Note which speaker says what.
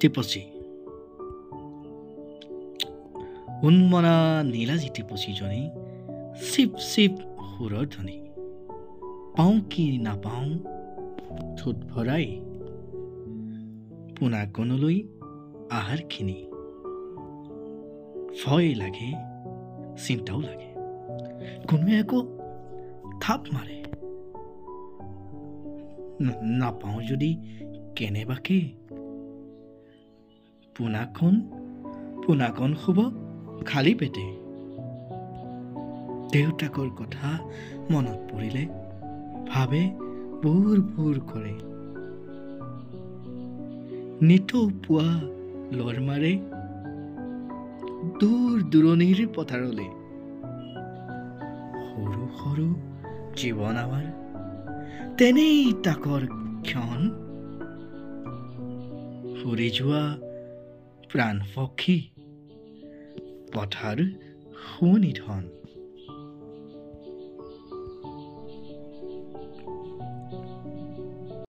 Speaker 1: টিপচী উন্মনা নীলাজী টিপচীজনী চিপ চিপ সুৰৰ ধ্বনি পাওঁ কি নাপাওঁ ঠোঁট ভৰাই পোনাকণলৈ আহাৰখিনি ভয় লাগে চিন্তাও লাগে কোনোৱে আকৌ থাপ মাৰে নাপাওঁ যদি কেনেবাকে পোনাকণ শুব খালী পেটে দেউতাকৰ কথা মনত পৰিলে ভাবে বুৰ বুৰ কৰে নিতৌ পুৱা লৰ মাৰে দূৰ দূৰণিৰ পথাৰলে সৰু সৰু জীৱন আমাৰ তেনেই তাকৰ ক্ষণ ফুৰি যোৱা প্ৰাণ পক্ষী পথাৰ সুনিধন